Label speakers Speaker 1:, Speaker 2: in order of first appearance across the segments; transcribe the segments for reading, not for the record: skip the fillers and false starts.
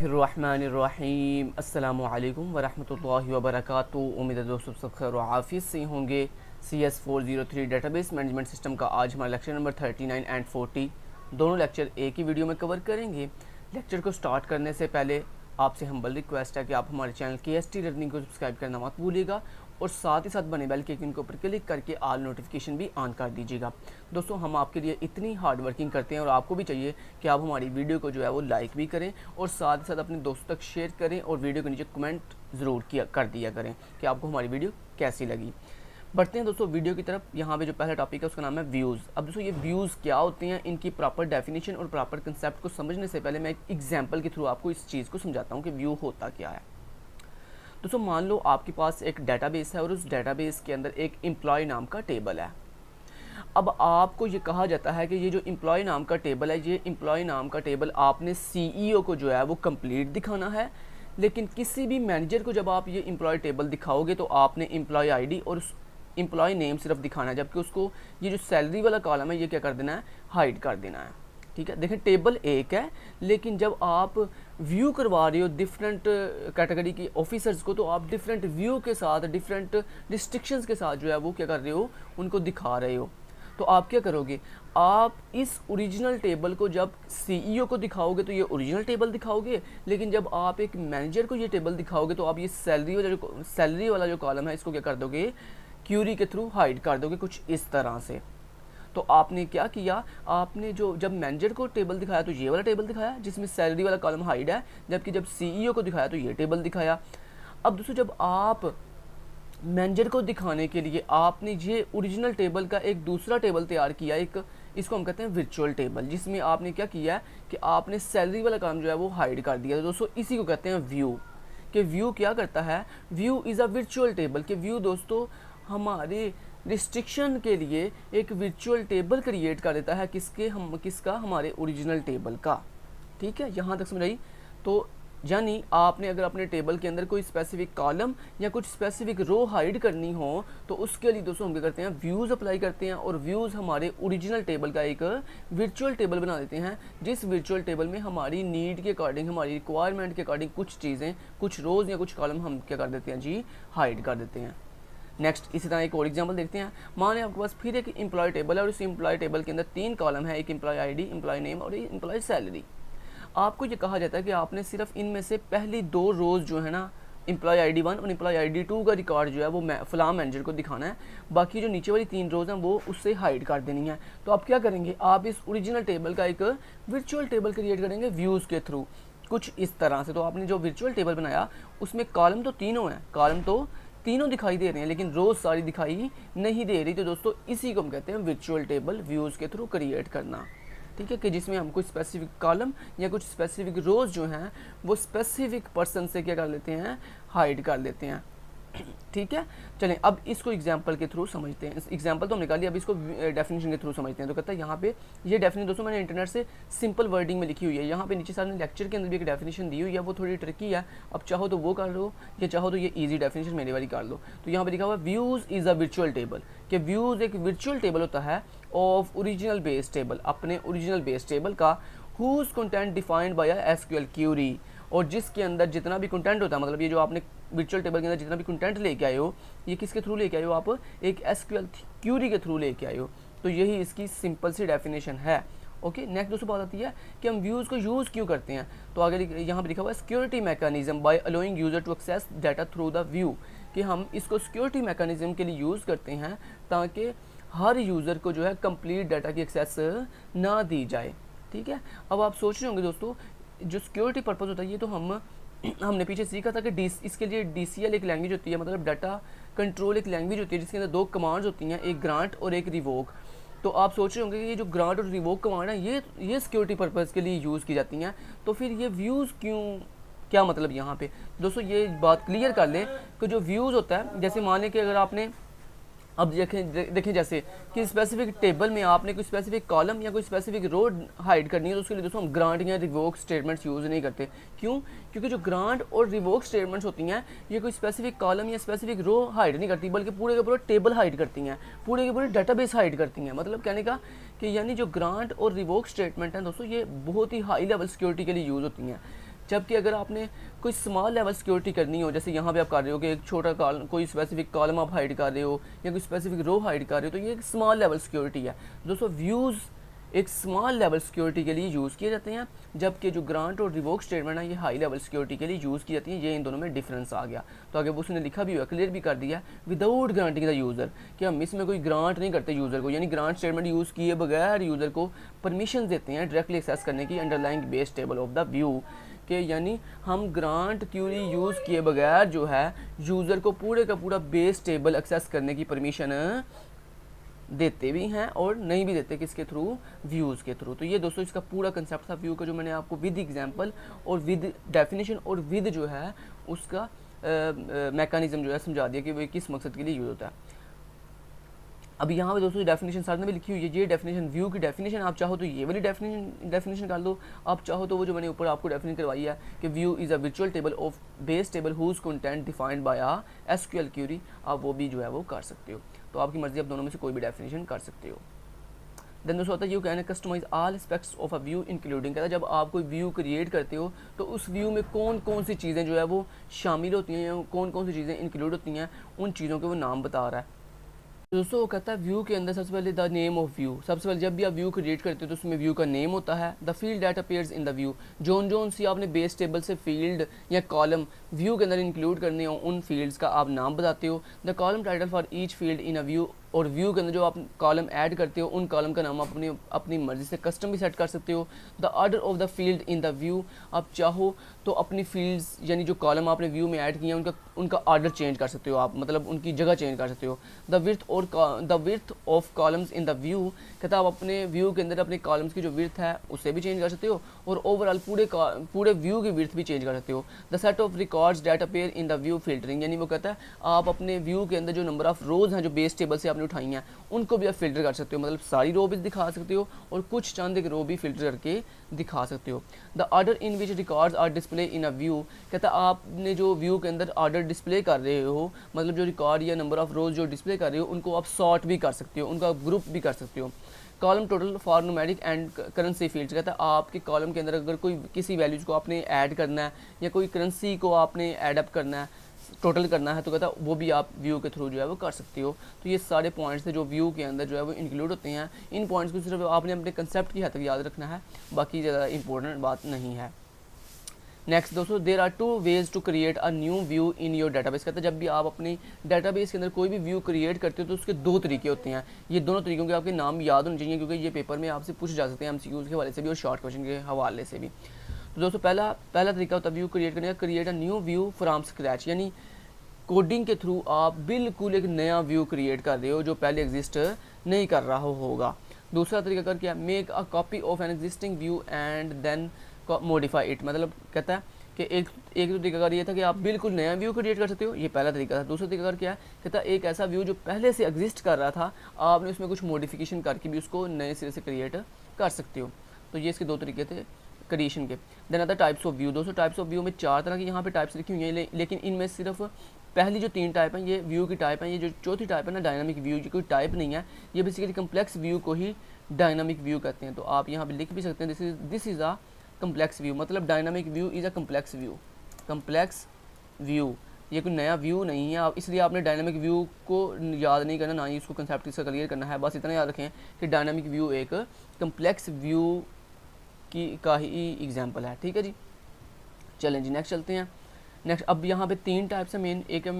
Speaker 1: बिस्मिल्लाहिर्रहमानिर्रहीम अस्सलामु अलैकुम वरहमतुल्लाहि वबरकातुहू। उम्मीद है दोस्तों सब खैर व आफियत से होंगे। CS403 डेटाबेस मैनेजमेंट सिस्टम का आज हमारा लेक्चर नंबर 39 एंड 40 दोनों लेक्चर एक ही वीडियो में कवर करेंगे। लेक्चर को स्टार्ट करने से पहले आपसे हम्बल रिक्वेस्ट है कि आप हमारे चैनल KST लर्निंग को सब्सक्राइब करना मत भूलिएगा और साथ ही साथ बने बेल के आइकन के ऊपर क्लिक करके ऑल नोटिफिकेशन भी ऑन कर दीजिएगा। दोस्तों हम आपके लिए इतनी हार्ड वर्किंग करते हैं और आपको भी चाहिए कि आप हमारी वीडियो को जो है वो लाइक भी करें और साथ ही साथ अपने दोस्तों तक शेयर करें और वीडियो के नीचे कमेंट ज़रूर कर दिया करें कि आपको हमारी वीडियो कैसी लगी। बढ़ते हैं दोस्तों वीडियो की तरफ। यहाँ पे जो पहला टॉपिक है उसका नाम है व्यूज़। अब दोस्तों ये व्यूज़ क्या होते हैं, इनकी प्रॉपर डेफिनेशन और प्रॉपर कंसेप्ट को समझने से पहले मैं एक एग्जांपल के थ्रू आपको इस चीज़ को समझाता हूँ कि व्यू होता क्या है। दोस्तों मान लो आपके पास एक डेटाबेस है और उस डेटाबेस के अंदर एक एम्प्लॉय नाम का टेबल है। अब आपको ये कहा जाता है कि ये जो एम्प्लॉय नाम का टेबल है, ये एम्प्लॉय नाम का टेबल आपने CEO को जो है वो कंप्लीट दिखाना है। लेकिन किसी भी मैनेजर को जब आप ये एम्प्लॉय टेबल दिखाओगे तो आपने एम्प्लॉय ID और उस एम्प्लॉय नेम सिर्फ दिखाना है, जबकि उसको ये जो सैलरी वाला कॉलम है ये क्या कर देना है, हाइड कर देना है। ठीक है, देखें टेबल एक है लेकिन जब आप व्यू करवा रहे हो डिफरेंट कैटेगरी की ऑफिसर्स को तो आप डिफरेंट व्यू के साथ डिफरेंट रिस्ट्रिक्शंस के साथ जो है वो क्या कर रहे हो, उनको दिखा रहे हो। तो आप क्या करोगे, आप इस ओरिजिनल टेबल को जब CEO को दिखाओगे तो ये ओरिजिनल टेबल दिखाओगे, लेकिन जब आप एक मैनेजर को ये टेबल दिखाओगे तो आप ये सैलरी वाला जो कॉलम है इसको क्या कर दोगे, क्यूरी के थ्रू हाइड कर दोगे कुछ इस तरह से। तो आपने क्या किया, आपने जो जब मैनेजर को टेबल दिखाया तो ये वाला टेबल दिखाया जिसमें सैलरी वाला कॉलम हाइड है, जबकि जब CEO को दिखाया तो ये टेबल दिखाया। अब दोस्तों जब आप मैनेजर को दिखाने के लिए आपने ये ओरिजिनल टेबल का एक दूसरा टेबल तैयार किया, एक इसको हम कहते हैं वर्चुअल टेबल, जिसमें आपने क्या किया है कि आपने सैलरी वाला कॉलम जो है वो हाइड कर दिया। तो दोस्तों इसी को कहते हैं व्यू। कि व्यू क्या करता है, view is a virtual table. कि व्यू दोस्तों हमारे रिस्ट्रिक्शन के लिए एक वर्चुअल टेबल क्रिएट कर देता है, किसका, हमारे ओरिजिनल टेबल का। ठीक है, यहाँ तक समझ आई। तो यानी आपने अगर अपने टेबल के अंदर कोई स्पेसिफिक कॉलम या कुछ स्पेसिफिक रो हाइड करनी हो तो उसके लिए दोस्तों हम क्या करते हैं, व्यूज़ अप्लाई करते हैं और व्यूज़ हमारे ओरिजिनल टेबल का एक वर्चुअल टेबल बना देते हैं, जिस वर्चुअल टेबल में हमारी नीड के अकॉर्डिंग, हमारी रिक्वायरमेंट के अकॉर्डिंग कुछ चीज़ें, कुछ रोज़ या कुछ कॉलम हम क्या कर देते हैं जी, हाइड कर देते हैं। नेक्स्ट इसी तरह एक और एग्जांपल देखते हैं। माने आपके पास फिर एक एम्प्लॉय टेबल है और इस एम्प्लॉय टेबल के अंदर 3 कॉलम है, एक एम्प्लॉय ID, एम्प्लॉय नेम और एम्प्लॉय सैलरी। आपको ये कहा जाता है कि आपने सिर्फ इनमें से पहली 2 रोज़ जो है ना, एम्प्लॉय ID1 और एम्प्लॉय ID2 का रिकॉर्ड जो है वो फलां मैनेजर को दिखाना है, बाकी जो नीचे वाली 3 रोज़ हैं वो उससे हाइड कर देनी है। तो आप क्या करेंगे, आप इस ओरिजिनल टेबल का एक वर्चुअल टेबल क्रिएट करेंगे व्यूज़ के थ्रू कुछ इस तरह से। तो आपने जो वर्चुअल टेबल बनाया उसमें कॉलम तो तीनों हैं, कॉलम तो तीनों दिखाई दे रहे हैं लेकिन रोज़ सारी दिखाई नहीं दे रही। तो दोस्तों इसी को हम कहते हैं वर्चुअल टेबल व्यूज़ के थ्रू क्रिएट करना। ठीक है, कि जिसमें हम कुछ स्पेसिफिक कॉलम या कुछ स्पेसिफिक रोज़ जो हैं वो स्पेसिफिक पर्सन से क्या कर लेते हैं, हाइड कर लेते हैं। ठीक है, चलें अब इसको एग्जांपल के थ्रू समझते हैं। एग्जांपल तो हम निकालिए, अब इसको डेफिनेशन के थ्रू समझते हैं। तो कहता है यहाँ पे ये डेफिनेशन दोस्तों मैंने इंटरनेट से सिंपल वर्डिंग में लिखी हुई है। यहाँ पे नीचे सारे लेक्चर के अंदर भी एक डेफिनेशन दी हुई है, वो थोड़ी ट्रिकी है, अब चाहो तो वो कर लो या चाहो तो ये ईजी डेफिनेशन मेरी वाली कर लो। तो यहाँ पे लिखा हुआ है views is a virtual table. कि व्यूज़ एक वर्चुअल टेबल होता है ऑफ ओरिजिनल बेस टेबल, अपने ओरिजिनल बेस टेबल का, whose content defined by SQL query, और जिसके अंदर जितना भी कंटेंट होता है, मतलब ये जो आपने वर्चुअल टेबल के अंदर जितना भी कंटेंट लेके आए हो ये किसके थ्रू लेके आए हो, आप एक SQL क्यूरी के थ्रू लेके आए हो। तो यही इसकी सिंपल सी डेफिनेशन है। ओके, नेक्स्ट दोस्तों बात आती है कि हम व्यूज़ को यूज़ क्यों करते हैं। तो आगे यहाँ पे लिखा हुआ है security mechanism by allowing user to access data through the view. कि हम इसको सिक्योरिटी मैकेनिज्म के लिए यूज़ करते हैं ताकि हर यूज़र को जो है कंप्लीट डाटा की एक्सेस ना दी जाए। ठीक है, अब आप सोच रहे होंगे दोस्तों जो सिक्योरिटी पर्पज़ होता है ये तो हमने पीछे सीखा था कि इसके लिए DCL एक लैंग्वेज होती है, मतलब डाटा कंट्रोल एक लैंग्वेज होती है जिसके अंदर 2 कमांड्स होती हैं, एक ग्रांट और एक रिवोक। तो आप सोच रहे होंगे कि ये जो ग्रांट और रिवोक कमांड है ये सिक्योरिटी पर्पज़ के लिए यूज़ की जाती हैं, तो फिर ये व्यूज़ क्यों, क्या मतलब यहाँ पे। दोस्तों ये बात क्लियर कर लें कि जो व्यूज़ होता है, जैसे मान लें कि अगर आपने अब देखें जैसे कि स्पेसिफिक टेबल में आपने कोई स्पेसिफिक कॉलम या कोई स्पेसिफिक रो हाइड करनी है तो उसके लिए दोस्तों हम ग्रांट या रिवोक स्टेटमेंट्स यूज़ नहीं करते। क्यों, क्योंकि जो ग्रांट और रिवोक स्टेटमेंट्स होती हैं ये कोई स्पेसिफिक कॉलम या स्पेसिफिक रो हाइड नहीं करती, बल्कि पूरे के पूरे टेबल हाइड करती हैं, पूरे के पूरे डाटाबेस हाइड करती हैं। मतलब कहने का कि यानी जो ग्रांट और रिवोक स्टेटमेंट हैं दोस्तों ये बहुत ही हाई लेवल सिक्योरिटी के लिए यूज़ होती हैं। जबकि अगर आपने कोई स्मॉल लेवल सिक्योरिटी करनी हो, जैसे यहाँ पे आप कर रहे हो कि एक छोटा कॉलम, कोई स्पेसिफिक कॉलम आप हाइड कर रहे हो या कोई स्पेसिफिक रो हाइड कर रहे हो, तो ये एक स्मॉल लेवल सिक्योरिटी है। दोस्तों व्यूज़ एक स्मॉल लेवल सिक्योरिटी के लिए यूज़ किए जाते हैं, जबकि जो ग्रांट और रिवोक स्टेटमेंट है ये हाई लेवल सिक्योरिटी के लिए यूज़ की जाती है। ये इन दोनों में डिफरेंस आ गया। तो आगे उसने लिखा भी हुआ, क्लियर भी कर दिया, विदाउट ग्रांटिंग द यूज़र, कि हम इसमें कोई ग्रांट नहीं करते यूज़र को, यानी ग्रांट स्टेटमेंट यूज़ किए बगैर यूज़र को परमिशन देते हैं डायरेक्टली एक्सेस करने की underlying base table of the view, कि यानी हम ग्रांट क्यूरी यूज़ किए बगैर जो है यूज़र को पूरे का पूरा बेस टेबल एक्सेस करने की परमिशन देते भी हैं और नहीं भी देते, किसके थ्रू, व्यूज़ के थ्रू। तो ये दोस्तों इसका पूरा कंसेप्ट था व्यू का, जो मैंने आपको विद एग्जांपल और विद डेफिनेशन और विद जो है उसका मैकेनिज्म जो है समझा दिया कि वो किस मकसद के लिए यूज़ होता है। अब यहाँ पे दोस्तों डेफिनेशन साथ में भी लिखी हुई है, ये डेफिनेशन व्यू की डेफिनेशन, आप चाहो तो ये वाली डेफिनेशन कर लो, आप चाहो तो वो जो मैंने ऊपर आपको डेफिनेशन करवाई है कि view is a virtual table of base table whose content defined by a SQL query, आप वो भी जो है वो कर सकते हो। तो आपकी मर्जी, आप दोनों में से कोई भी डेफिनेशन कर सकते हो। देन दोस्तों होता है you can customize all aspects of a view including, कहता है जब आप कोई व्यू क्रिएट करते हो तो उस व्यू में कौन कौन सी चीज़ें जो है वो शामिल होती हैं या कौन कौन सी चीज़ें इंक्लूड होती हैं, उन चीज़ों के वो नाम बता रहा है। दोस्तों वो कहता है व्यू के अंदर सबसे पहले द नेम ऑफ व्यू, सबसे पहले जब भी आप व्यू क्रिएट करते हो तो उसमें व्यू का नेम होता है। The field that appears in the view, जोन सी आपने बेस टेबल से फील्ड या कॉलम व्यू के अंदर इंक्लूड करने हो उन फील्ड्स का आप नाम बताते हो। The column title for each field in a view, और व्यू के अंदर जो आप कॉलम ऐड करते हो उन कॉलम का नाम आप अपनी मर्जी से कस्टम भी सेट कर सकते हो। The order of the field in the view, आप चाहो तो अपनी फील्ड्स यानी जो कॉलम आपने व्यू में ऐड किए हैं उनका ऑर्डर चेंज कर सकते हो आप, मतलब उनकी जगह चेंज कर सकते हो। The width of columns in the view, कहता आप अपने व्यू के अंदर अपने कॉलम्स की जो विड्थ है उससे भी चेंज कर सकते हो और ओवरऑल पूरे व्यू की विड्थ भी चेंज कर सकते हो। The set of records that appear in the view filtering, यानी वो कहता है आप अपने व्यू के अंदर जो नंबर ऑफ रोज हैं जो बेस टेबल से उठाई हैं उनको भी आप फिल्टर कर सकते हो, मतलब सारी रो भी दिखा सकते हो और कुछ चंद एक रो भी फिल्टर करके दिखा सकते हो। The order in which records are display in a view, कहता आपने जो व्यू के अंदर ऑर्डर डिस्प्ले कर रहे हो, मतलब जो रिकॉर्ड या नंबर ऑफ रोज जो डिस्प्ले कर रहे हो उनको आप सॉर्ट भी कर सकते हो, उनका ग्रुप भी कर सकते हो। Column total for numeric and currency fields, कहता है आपके कॉलम के अंदर अगर कोई किसी वैल्यूज को आपने ऐड करना है या कोई करेंसी को आपने एडअप करना है, टोटल करना है, तो कहता है वो भी आप व्यू के थ्रू जो है वो कर सकते हो। तो ये सारे पॉइंट्स हैं जो व्यू के अंदर जो है वो इंक्लूड होते हैं। इन पॉइंट्स को सिर्फ आपने अपने कंसेप्ट की हद तक याद रखना है, बाकी ज़्यादा इंपॉर्टेंट बात नहीं है। नेक्स्ट दोस्तों, there are 2 ways to create a new view in your database, कहते हैं जब भी आप अपनी डाटाबेस के अंदर कोई भी व्यू क्रिएट करते हो तो उसके 2 तरीके होते हैं। ये दोनों तरीकों के आपके नाम याद होने चाहिए क्योंकि ये पेपर में आपसे पूछे जा सकते हैं MCQs के हवाले से भी और शॉर्ट क्वेश्चन के हवाले से भी। तो दोस्तों पहला तरीका होता है व्यू क्रिएट करने का, create a new view from scratch, यानी कोडिंग के थ्रू आप बिल्कुल एक नया व्यू क्रिएट कर रहे हो जो पहले एग्जिस्ट नहीं कर रहा होगा। दूसरा तरीका कर क्या, make a copy of an existing view and then modify it, मतलब कहता है कि एक तो तरीका ये था कि आप बिल्कुल नया व्यू क्रिएट कर सकते हो, ये पहला तरीका था। दूसरा तरीका क्या है, कहता है एक ऐसा व्यू जो पहले से एग्जिस्ट कर रहा था आपने उसमें कुछ मॉडिफिकेशन करके भी उसको नए सिरे से क्रिएट कर सकते हो। तो ये इसके 2 तरीके थे क्रिएशन के। Then other types of view, दोस्तों टाइप्स ऑफ व्यू में 4 तरह की यहाँ पे टाइप्स लिखी हुई हैं, लेकिन इनमें सिर्फ पहली जो 3 टाइप हैं ये व्यू की टाइप हैं। ये जो चौथी टाइप है ना डायनामिक व्यू, ये कोई टाइप नहीं है, ये बेसिकली कम्प्लेक्स व्यू को ही डायनामिक व्यू कहते हैं। तो आप यहाँ पे लिख भी सकते हैं this is a complex view, मतलब dynamic view is a complex view, ये कोई नया व्यू नहीं है। आप इसलिए आपने डायनामिक व्यू को याद नहीं करना, ना ही इसको कंसेप्ट इसका क्लियर करना है, बस इतना याद रखें कि डायनामिक व्यू एक कम्प्लेक्स व्यू का ही एग्जाम्पल है। ठीक है जी, चलें जी नेक्स्ट चलते हैं। नेक्स्ट अब यहाँ पे 3 टाइप्स हैं मेन, एक है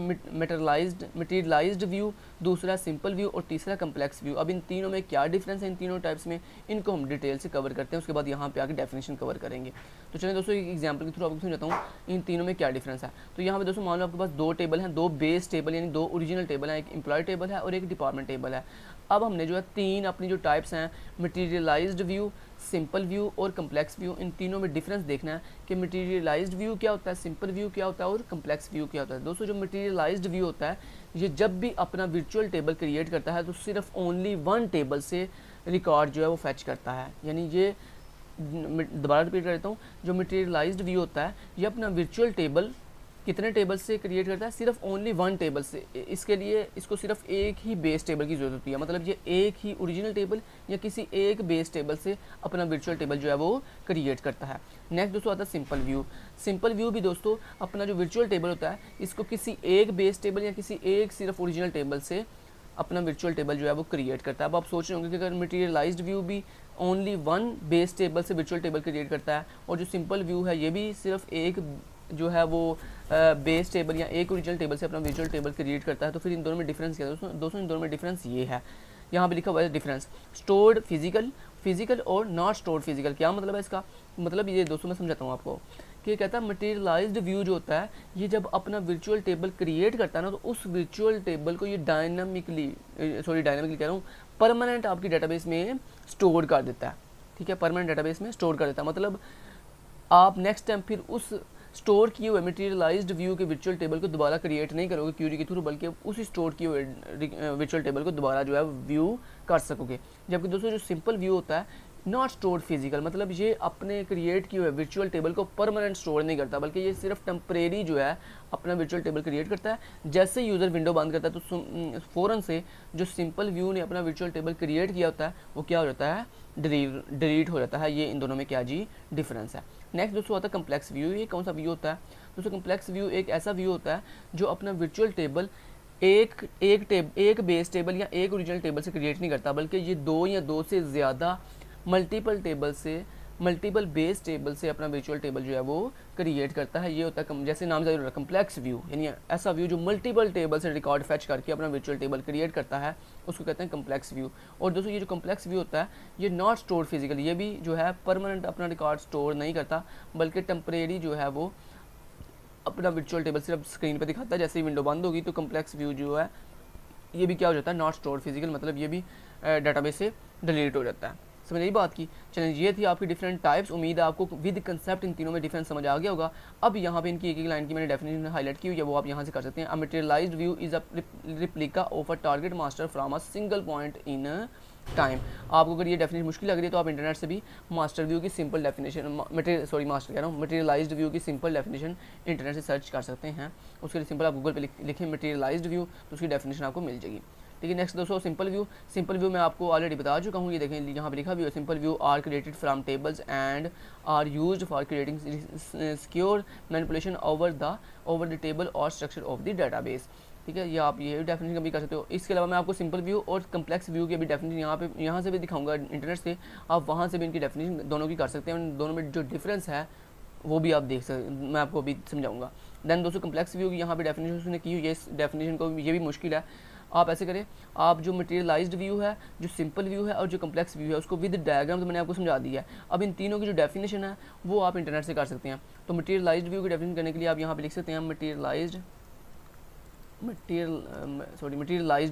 Speaker 1: मटेरियलाइज्ड व्यू, दूसरा सिंपल व्यू और तीसरा कम्प्लेक्स व्यू। अब इन तीनों में क्या डिफरेंस है, इन तीनों टाइप्स में, इनको हम डिटेल से कवर करते हैं, उसके बाद यहाँ पे आके डेफिनेशन कवर करेंगे। तो चलिए दोस्तों एक एग्जांपल के थ्रू आपको समझाता हूँ इन तीनों में क्या डिफरेंस है। तो यहाँ पे दोस्तों मान लो आपके पास 2 टेबल हैं, 2 बेस टेबल यानी 2 ओरिजिनल टेबल हैं, एक एम्प्लॉय टेबल है और एक डिपार्टमेंट टेबल है। अब हमने जो है 3 अपनी जो टाइप्स हैं मटेरियलाइज्ड व्यू, सिंपल व्यू और कम्प्लेक्स व्यू, इन तीनों में डिफरेंस देखना है कि मटेरियलाइज्ड व्यू क्या होता है, सिंपल व्यू क्या होता है और कम्प्लेक्स व्यू क्या होता है। दोस्तों जो मटेरियलाइज्ड व्यू होता है ये जब भी अपना वर्चुअल टेबल क्रिएट करता है तो सिर्फ ओनली 1 टेबल से रिकॉर्ड जो है वो फैच करता है। यानी ये दोबारा रिपीट कर देता हूँ, जो मटेरियलाइज्ड व्यू होता है ये अपना वर्चुअल टेबल कितने टेबल से क्रिएट करता है? सिर्फ ओनली वन टेबल से। इसके लिए इसको सिर्फ एक ही बेस टेबल की ज़रूरत होती है, मतलब ये एक ही ओरिजिनल टेबल या किसी एक बेस टेबल से अपना वर्चुअल टेबल जो है वो क्रिएट करता है। नेक्स्ट दोस्तों आता है सिंपल व्यू। सिंपल व्यू भी दोस्तों अपना जो वर्चुअल टेबल होता है इसको किसी एक बेस टेबल या किसी एक सिर्फ ओरिजिनल टेबल से अपना वर्चुअल टेबल जो है वो क्रिएट करता है। अब आप सोच रहे होंगे कि अगर मटेरियलाइज्ड व्यू भी ओनली वन बेस टेबल से वर्चुअल टेबल क्रिएट करता है और जो सिंपल व्यू है ये भी सिर्फ एक जो है वो बेस टेबल या एक ओरिजिनल टेबल से अपना वर्चुअल टेबल क्रिएट करता है, तो फिर इन दोनों में डिफरेंस क्या है दोस्तों? इन दोनों में डिफरेंस ये है, यहाँ पे लिखा हुआ है डिफरेंस स्टोर्ड फिजिकल और नॉट स्टोर्ड फिजिकल। क्या मतलब है इसका? मतलब ये दोस्तों मैं समझाता हूँ आपको कि कहता है मटेरियलाइज्ड व्यू जो होता है ये जब अपना वर्चुअल टेबल क्रिएट करता है ना, तो उस वर्चुअल टेबल को ये डायनामिकली कह रहा हूँ, परमानेंट आपकी डेटाबेस में स्टोर कर देता है। ठीक है, परमानेंट डेटाबेस में स्टोर कर देता है, मतलब आप नेक्स्ट टाइम फिर उस स्टोर किए हुए मटेरियलाइज्ड व्यू के वर्चुअल टेबल को दोबारा क्रिएट नहीं करोगे क्यूरी के थ्रू, बल्कि उसी स्टोर किए हुए वर्चुअल टेबल को दोबारा जो है व्यू कर सकोगे। जबकि दोस्तों जो सिंपल व्यू होता है नॉट स्टोर्ड फिजिकल, मतलब ये अपने क्रिएट किए हुए वर्चुअल टेबल को परमानेंट स्टोर नहीं करता, बल्कि ये सिर्फ टेम्परेरी जो है अपना वर्चुअल टेबल क्रिएट करता है। जैसे यूज़र विंडो बंद करता है तो फ़ौरन से जो सिंपल व्यू ने अपना वर्चुअल टेबल क्रिएट किया होता है वो क्या हो जाता है? डिलीट हो जाता है। ये इन दोनों में क्या जी डिफरेंस है। नेक्स्ट दोस्तों आता है कम्प्लेक्स व्यू। ये कौन सा व्यू होता है दोस्तों? कम्प्लेक्स व्यू एक ऐसा व्यू होता है जो अपना वर्चुअल टेबल एक बेस टेबल या एक ओरिजिनल टेबल से क्रिएट नहीं करता, बल्कि ये दो या दो से ज़्यादा मल्टीपल बेस टेबल से अपना वर्चुअल टेबल जो है वो क्रिएट करता है। ये होता है जैसे नाम से जरूर कम्प्लेक्स व्यू, यानी ऐसा व्यू जो मल्टीपल टेबल से रिकॉर्ड फैच करके अपना वर्चुअल टेबल क्रिएट करता है, उसको कहते हैं कम्प्लेक्स व्यू। और दोस्तों ये जो कम्प्लेक्स व्यू होता है ये नॉट स्टोर्ड फिजिकल, ये भी जो है परमानेंट अपना रिकॉर्ड स्टोर नहीं करता, बल्कि टेम्परेरी जो है वो अपना वर्चुअल टेबल सिर्फ स्क्रीन पर दिखाता है। जैसे ही विंडो बंद होगी तो कम्प्लेक्स व्यू जो है ये भी क्या हो जाता है? नॉट स्टोर्ड फिजिकल, मतलब ये भी डाटाबेस से डिलीट हो जाता है। समझ यही बात की। चलें, ये थी आपकी डिफरेंट टाइप्स। उम्मीद है आपको विद कंसेप्ट इन तीनों में डिफरेंस समझ आ गया होगा। अब यहाँ पे इनकी एक एक लाइन की मैंने डेफिनेशन हाईलाइट की हुई है, वो आप यहाँ से कर सकते हैं। A materialised view is a replica of a target master from a single point in time. आपको अगर ये डेफिनेशन मुश्किल लग रही है तो आप इंटरनेट से भी मास्टर व्यू की सिंपल डेफिनेशन मटेरियलाइज्ड व्यू की सिंपल डेफिनेशन इंटरनेट से सर्च कर सकते हैं। उसके लिए सिंपल आप गूगल पे लिखें मटेरियलाइज्ड व्यू, तो उसकी डेफिनेशन आपको मिल जाएगी। ठीक है, नेक्स्ट दोस्तों सिंपल व्यू मैं आपको ऑलरेडी बता चुका हूँ। ये देखें यहाँ पे लिखा भी है, simple view are created from tables and are used for creating secure manipulation over the table और स्ट्रक्चर ऑफ द डाटाबेस। ठीक है, ये आप ये डेफिनेशन भी कर सकते हो। इसके अलावा मैं आपको सिंपल व्यू और कम्प्लेक्स व्यू की भी डेफिनेशन यहाँ से भी दिखाऊंगा इंटरनेट से, आप वहाँ से भी इनकी डेफिनेशन दोनों की कर सकते हैं। दोनों में जो डिफरेंस है वो भी आप देख सकते, मैं आपको अभी समझाऊंगा। देन दोस्तों कम्प्लेक्स व्यू की यहाँ पे डेफिनेशन उसने की हुई है, इस डेफिनेशन को ये भी मुश्किल है। आप ऐसे करें, आप जो मटेरियलाइज्ड व्यू है, जो सिंपल व्यू है और जो कम्प्लेक्स व्यू है उसको विद डायग्राम तो मैंने आपको समझा दिया है। अब इन तीनों की जो डेफिनेशन है वो आप इंटरनेट से कर सकते हैं। तो मटेरियलाइज्ड व्यू की डेफिनेशन करने के लिए आप यहाँ पे लिख सकते हैं मटेरियलाइज्ड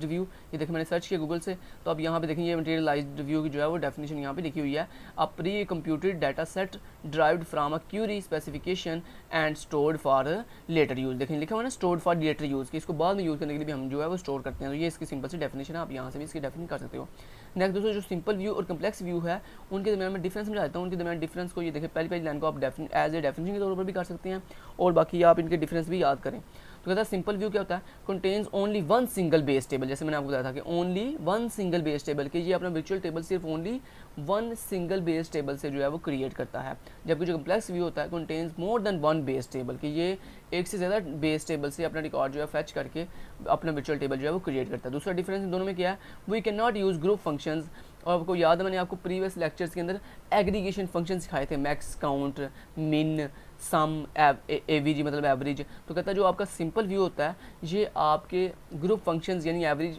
Speaker 1: व्यू। ये देखिए मैंने सर्च किया गूगल से, तो अब यहाँ पे देखेंगे मटेरियलाइज्ड व्यू की जो है वो डेफिनेशन यहाँ पे लिखी हुई है। A precomputed data set derived from a query specification and stored for later use. देखें लिखा हुआ ना स्टोर्ड फॉर लेटर यूज, कि इसको बाद में यूज़ करने के लिए भी हम जो है वो स्टोर करते हैं। तो ये इसकी सिंपल सी डेफिनेशन है, आप यहाँ से भी इसकी डेफिनेशन कर सकते हो। नेक्स्ट दोस्तों जो सिंपल व्यू और कम्प्लेक्स व्यू है उनके दरमियान में डिफरेंस समझा देता हूँ। उनके दरमियान डिफरेंस को ये देखिए पहली लाइन को आप एज ए डेफिनेशन के तौर पर भी कर सकते हैं और बाकी आप इनके डिफरेंस भी याद करें। तो कहता है सिंपल व्यू क्या होता है? Contains only one single base table. जैसे मैंने आपको बताया था कि only one single base table, कि ये अपना वर्चुअल टेबल सिर्फ only one single base table से जो है वो क्रिएट करता है। जबकि जो कम्प्लेक्स व्यू होता है contains more than one base table, कि ये एक से ज़्यादा बेस टेबल से अपना रिकॉर्ड जो है फैच करके अपना वर्चुअल टेबल जो है वो क्रिएट करता है। दूसरा डिफरेंस इन दोनों में क्या है? We can not use group functions. और आपको याद है मैंने आपको प्रीवियस लेक्चर्स के अंदर एग्रीगेशन फंक्शन सिखाए थे, मैक्स, काउंट, मिन, सम, एवीजी मतलब एवरेज। तो कहता है जो आपका सिंपल व्यू होता है ये आपके ग्रुप फंक्शंस यानी एवरेज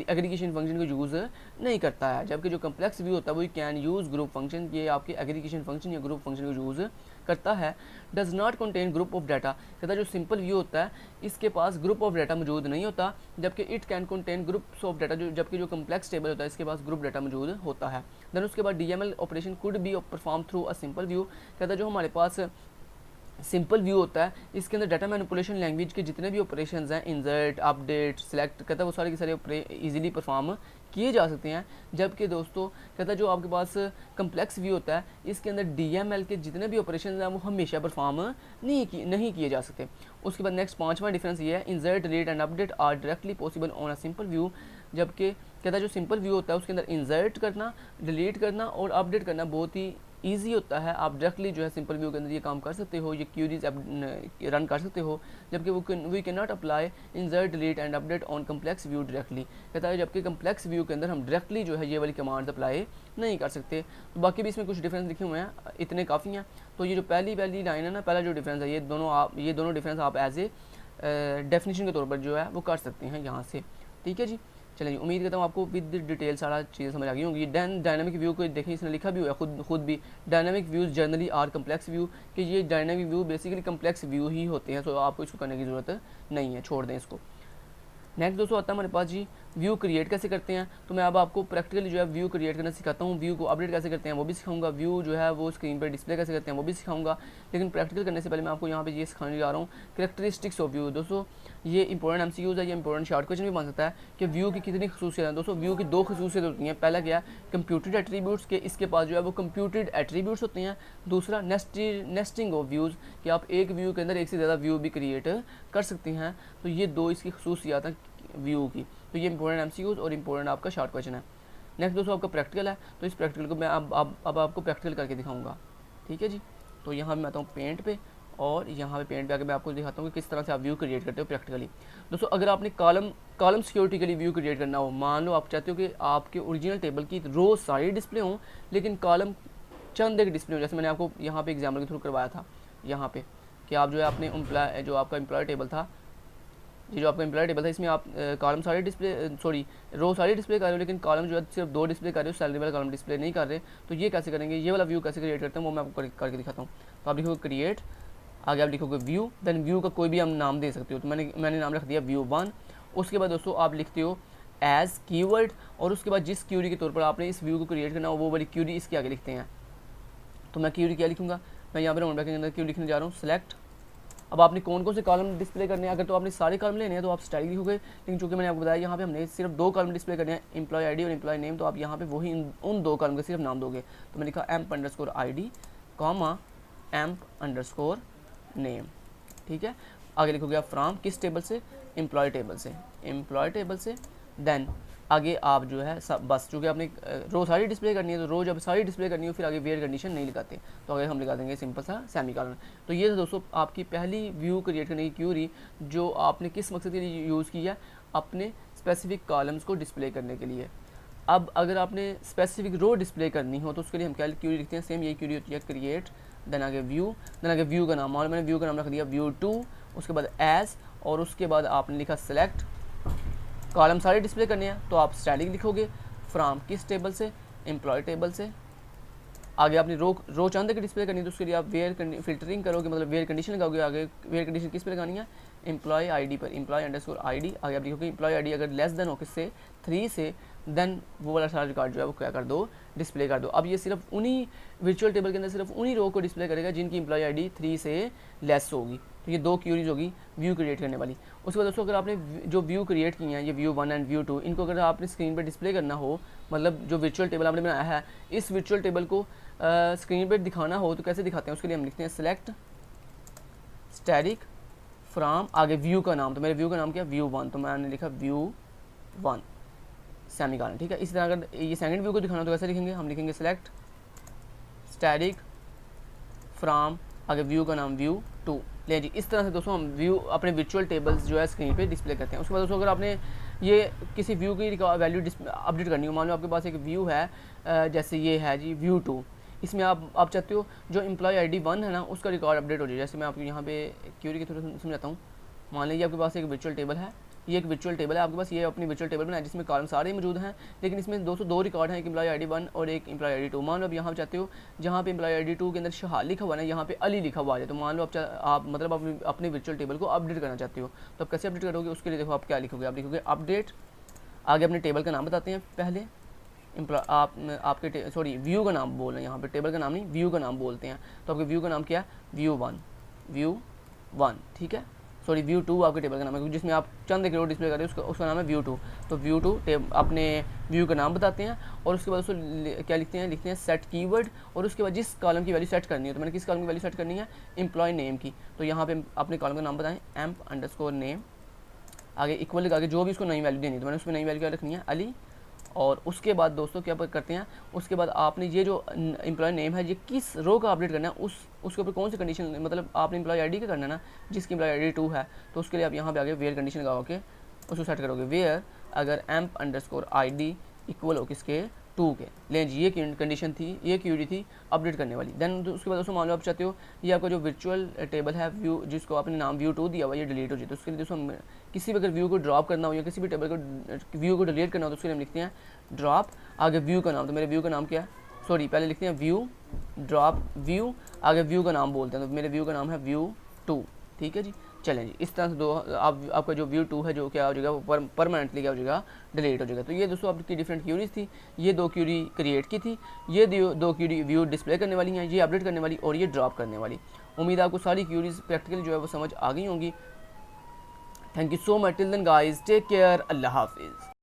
Speaker 1: एग्रीगेशन फंक्शन को यूज़ नहीं करता है। जबकि जो कम्प्लेक्स व्यू होता है वो कैन यूज़ ग्रुप फंक्शन, ये आपके एग्रीगेशन फंक्शन या ग्रुप फंक्शन को यूज़ करता है। Does not contain group of data. कहता है जो सिंपल व्यू होता है इसके पास ग्रुप ऑफ डाटा मौजूद नहीं होता, जबकि it can contain groups of data, जबकि जो कम्प्लेक्स टेबल होता है इसके पास ग्रुप डाटा मौजूद होता है। देन उसके बाद DML operation could be perform through a simple view. कहता है जो हमारे पास सिंपल व्यू होता है, इसके अंदर डाटा मैनिपुलेशन लैंग्वेज के जितने भी ऑपरेशंस हैं, इंसर्ट, अपडेट, सेलेक्ट, कहता है वो सारे के सारे इजीली परफॉर्म किए जा सकते हैं। जबकि दोस्तों कहता है जो आपके पास कम्प्लेक्स व्यू होता है, इसके अंदर डीएमएल के जितने भी ऑपरेशंस हैं वो हमेशा परफॉर्म नहीं किए जा सकते। उसके बाद नेक्स्ट 5वां डिफरेंस ये है, insert, delete and update are directly possible on a simple view. जबकि कहता है जो सिंपल व्यू होता है उसके अंदर इंसर्ट करना, डिलीट करना और अपडेट करना बहुत ही ईजी होता है। आप डायरेक्टली जो है सिंपल व्यू के अंदर ये काम कर सकते हो, ये क्यूरीज रन कर सकते हो। जबकि we can not apply insert, delete and update on complex view directly. कहता है जबकि कम्प्लेक्स व्यू के अंदर हम डायरेक्टली जो है ये वाली कमांड्स अप्लाई नहीं कर सकते। तो बाकी भी इसमें कुछ डिफरेंस लिखे हुए हैं, इतने काफ़ी हैं। तो ये जो पहली लाइन है ना, पहला जो डिफरेंस है, ये दोनों डिफरेंस आप एज ए डेफिनेशन के तौर पर जो है वो कर सकते हैं यहाँ से। ठीक है जी, चलिए उम्मीद करता हूँ आपको विद डिटेल सारा चीज़ समझ आ गई होंगी। डायनामिक व्यू को देखें, इसने लिखा भी हुआ है खुद भी, dynamic views generally are complex view, कि ये dynamic view basically complex view ही होते हैं। तो आपको इसको करने की ज़रूरत नहीं है, छोड़ दें इसको। नेक्स्ट दोस्तों आता है हमारे पास जी व्यू क्रिएट कैसे करते हैं। तो मैं अब आपको प्रैक्टिकली जो है व्यू क्रिएट करना सिखाता हूँ। व्यू को अपडेट कैसे करते हैं वो भी सिखाऊंगा, व्यू जो है वो स्क्रीन पर डिस्प्ले कैसे करते हैं वो भी सिखाऊंगा। लेकिन प्रैक्टिकल करने से पहले मैं आपको यहाँ पे ये सिखाने जा रहा हूँ कैरेक्टरिस्टिक्स ऑफ व्यू। दोस्तों ये इंपॉर्टेंट एमसीक्यूज है, ये इंपॉर्टेंट शॉर्ट क्वेश्चन भी बन सकता है कि व्यू की कितनी खसूसियत है। दोस्तों व्यू की 2 खसूसियत होती हैं। पहला क्या है, कंप्यूटेड एट्रीब्यूट्स के, इसके पास जो है वो कंप्यूटेड एट्रीब्यूट्स होते हैं। दूसरा नेस्टिंग ऑफ व्यूज़, कि आप एक व्यू के अंदर एक से ज़्यादा व्यू भी क्रिएट कर सकते हैं। तो ये 2 इसकी खसूसियात हैं व्यू की। तो ये इंपॉर्टेंट एमसीक्यूज और इंपॉर्टेंट आपका शॉर्ट क्वेश्चन है। नेक्स्ट दोस्तों आपका प्रैक्टिकल है, तो इस प्रैक्टिकल को मैं अब आपको प्रैक्टिकल करके दिखाऊंगा। ठीक है जी, तो यहाँ मैं आता हूँ पेंट पे, और यहाँ पे पेंट पे आके मैं आपको दिखाता हूँ कि किस तरह से आप व्यू क्रिएट करते हो प्रैक्टिकली। दोस्तों अगर आपने कॉलम सिक्योरिटी के लिए व्यू क्रिएट करना हो, मान लो आप चाहते हो कि आपके ओरिजिनल टेबल की रो सारी डिस्प्ले हों लेकिन कॉलम चंद एक डिस्प्ले हो, जैसे मैंने आपको यहाँ पे एग्जाम्पल के थ्रू करवाया था यहाँ पे, कि आप जो है अपने जो आपका एम्प्लॉय टेबल था, ये जो आपका एम्प्लॉय टेबल था, इसमें आप कॉलम सारे रो सारी डिस्प्ले कर रहे हो लेकिन कॉलम जो है सिर्फ 2 डिस्प्ले कर रहे हो, सैलरी वाला कॉलम डिस्प्ले नहीं कर रहे। तो ये कैसे करेंगे, ये वाला व्यू कैसे क्रिएट करते हैं वो मैं आपको करके दिखाता हूँ। तो आप लिखोगे क्रिएट, आगे आप लिखोगे व्यू, देन व्यू का कोई भी हम नाम दे सकते हो। तो मैंने नाम रख दिया व्यू 1। उसके बाद दोस्तों आप लिखते हो एज कीवर्ड, और उसके बाद जिस क्यूरी के तौर पर आपने इस व्यू को क्रिएट करना हो वो वाली क्यूरी इसके आगे लिखते हैं। तो मैं क्यूरी क्या लिखूँगा, मैं यहाँ पर राउंड ब्रैकेट के अंदर क्यूरी लिखने जा रहा हूँ सेलेक्ट। अब आपने कौन कौन से कॉलम डिस्प्ले करने हैं, अगर तो आपने सारे कॉलम लेने हैं तो आप स्टाइल लिखोगे, लेकिन चूंकि मैंने आपको बताया यहाँ पे हमने सिर्फ 2 कॉलम डिस्प्ले करने हैं, एम्प्लॉय आईडी और एम्प्लॉय नेम, तो आप यहाँ पे वही उन 2 कॉलम के सिर्फ नाम दोगे। तो मैंने लिखा emp_id, emp_name। ठीक है, आगे लिखोगे आप फ्रॉम, किस टेबल से, एम्प्लॉय टेबल से। देन आगे आप जो है सब बस, चूँकि आपने रो सारी डिस्प्ले करनी है, तो रो जब सारी डिस्प्ले करनी हो फिर आगे वेयर कंडीशन नहीं लगाते, तो आगे हम लगा देंगे सिंपल सा सेमीकोलन। तो ये था दोस्तों आपकी पहली व्यू क्रिएट करने की क्यूरी, जो आपने किस मकसद के लिए यूज़ की है, अपने स्पेसिफिक कॉलम्स को डिस्प्ले करने के लिए। अब अगर आपने स्पेसिफिक रो डिस्प्ले करनी हो तो उसके लिए हम क्या क्यूरी लिखते हैं, सेम यही क्यूरी होती है, क्रिएट, देन आगे व्यू का नाम, और मैंने व्यू का नाम रख दिया व्यू 2। उसके बाद एज, और उसके बाद आपने लिखा सेलेक्ट, कॉलम सारे डिस्प्ले करने हैं तो आप स्टैटिक लिखोगे, फ्रॉम किस टेबल से, एम्प्लॉय टेबल से। आगे आपने रो चंद की डिस्प्ले करनी है तो उसके लिए आप फिल्टरिंग करोगे, मतलब वेयर कंडीशन लगाओगे। आगे वेयर कंडीशन किस पे लगानी है, एम्प्लॉय आईडी पर, एम्प्लॉय_id। आगे आप लिखोगे एम्प्लॉय आईडी अगर लेस देन हो किससे, 3 से, देन वो वाला सारा रिकॉर्ड जो है वो क्या कर दो, डिस्प्ले कर दो। अब ये सिर्फ उन्हीं वर्चुअल टेबल के अंदर सिर्फ उन्हीं रो को डिस्प्ले करेगा जिनकी एम्प्लॉय आईडी 3 से लेस होगी। तो ये 2 क्यूरीज होगी व्यू क्रिएट करने वाली। उसके बाद दोस्तों अगर आपने जो व्यू क्रिएट किए हैं, ये व्यू 1 एंड व्यू 2, इनको अगर आपने स्क्रीन पर डिस्प्ले करना हो, मतलब जो वर्चुअल टेबल आपने बनाया है इस वर्चुअल टेबल को स्क्रीन पर दिखाना हो तो कैसे दिखाते हैं, उसके लिए हम लिखते हैं सेलेक्ट स्टैटिक फ्रॉम, आगे व्यू का नाम, तो मेरे व्यू का नाम क्या, व्यू 1, तो मैंने लिखा व्यू 1 सेमीकोलन। ठीक है, इसी तरह अगर ये सेकंड व्यू को दिखाना तो कैसे लिखेंगे, हम लिखेंगे सेलेक्ट स्टैटिक फ्रॉम, आगे व्यू का नाम व्यू 2। ले जी, इस तरह से दोस्तों हम व्यू अपने वर्चुअल टेबल्स जो है स्क्रीन पे डिस्प्ले करते हैं। उसके बाद दोस्तों अगर आपने ये किसी व्यू की वैल्यू अपडेट करनी हो, मान लो आपके पास एक व्यू है जैसे ये है जी व्यू 2, इसमें आप चाहते हो जो एम्प्लॉय आईडी 1 है ना उसका रिकॉर्ड अपडेट हो जाए। जैसे मैं आपको यहाँ पे क्यूरी के थ्रू समझाता हूँ। मान लीजिए आपके पास एक वर्चुअल टेबल है, ये एक वर्चुअल टेबल है आपके पास, ये अपनी वर्चुअल टेबल बनाया जिसमें कॉलम सारे मौजूद हैं, लेकिन इसमें दोस्तों 2 रिकॉर्ड हैं, एक एम्प्लॉय आईडी 1 और एक एम्प्लॉय आईडी 2। मान लो आप यहाँ चाहते हो जहाँ पे एम्प्लॉय आईडी 2 के अंदर शहाल लिखा हुआ है, यहाँ पे अली लिखा हुआ है, तो मान लो आप मतलब अपने वर्चुअल टेबल को अपडेट करना चाहते हो, तो आप कैसे अपडेट करोगे, उसके लिए देखो आप क्या लिखोगे, आप लिखोगे अपडेट, आगे अपने टेबल का नाम बताते हैं पहले, आपके व्यू का नाम बोल रहे हैं यहाँ पे, टेबल का नाम नहीं व्यू का नाम बोलते हैं। तो आपके व्यू का नाम क्या है, व्यू 1, व्यू 1, ठीक है, सॉरी व्यू 2 आपके टेबल का नाम है, जिसमें आप चंद एक रो डिस्प्ले कर रहे हैं उसका नाम है व्यू 2। तो व्यू 2 अपने व्यू का नाम बताते हैं और उसके बाद उसको क्या लिखते हैं सेट कीवर्ड, और उसके बाद जिस कॉलम की वैल्यू सेट करनी है, तो मैंने किस कॉलम की वैल्यू सेट करनी है, एम्प्लॉय नेम की। तो यहाँ पे अपने कॉलम का नाम बताएं emp_name, आगे इक्वल आगे जो भी उसको नई वैल्यू देनी है, तो मैंने उसमें नई वैल्यू क्या रखनी है, अली। और उसके बाद दोस्तों क्या करते हैं, उसके बाद आपने ये जो एम्प्लॉय नेम है ये किस रो का अपडेट करना है, उसके ऊपर कौन सी कंडीशन, मतलब आपने एम्प्लॉय आईडी का करना है ना, जिसकी एम्प्लॉय आईडी 2 है, तो उसके लिए आप यहाँ पे आगे वेयर कंडीशन लगा के उसको सेट करोगे, वेयर अगर emp_id इक्वल हो किसके 2 के, लें जी, ये कंडीशन थी, ये क्यूरी थी अपडेट करने वाली। देन उसके बाद दोस्तों मान लो आप चाहते हो ये आपका जो वर्चुअल टेबल है व्यू, जिसको आपने नाम व्यू 2 दिया हुआ, ये डिलीट हो जाए, तो उसके लिए दोस्तों किसी भी अगर व्यू को ड्रॉप करना हो या किसी भी टेबल को व्यू को डिलीट करना हो, तो उसके लिए हम लिखते हैं ड्रॉप आगे व्यू का नाम। तो मेरे व्यू का नाम क्या है, सॉरी पहले लिखते हैं व्यू ड्रॉप व्यू आगे व्यू का नाम बोलते हैं, तो मेरे व्यू का नाम है व्यू 2, ठीक है जी। चलें जी, इस तरह से आपका जो व्यू 2 है जो क्या हो जाएगा, वो परमानेंटली क्या हो जाएगा, डिलीट हो जाएगा। तो ये दोस्तों आपकी डिफरेंट क्यूरीज थी, ये 2 क्यूरी क्रिएट की थी, ये 2 क्यूरी व्यू डिस्प्ले करने वाली हैं, ये अपडेट करने वाली और ये ड्रॉप करने वाली। उम्मीद है आपको सारी क्यूरीज प्रैक्टिकली जो है वो समझ आ गई होंगी। Thank you so much, till then guys, take care, अल्लाह हाफिज़।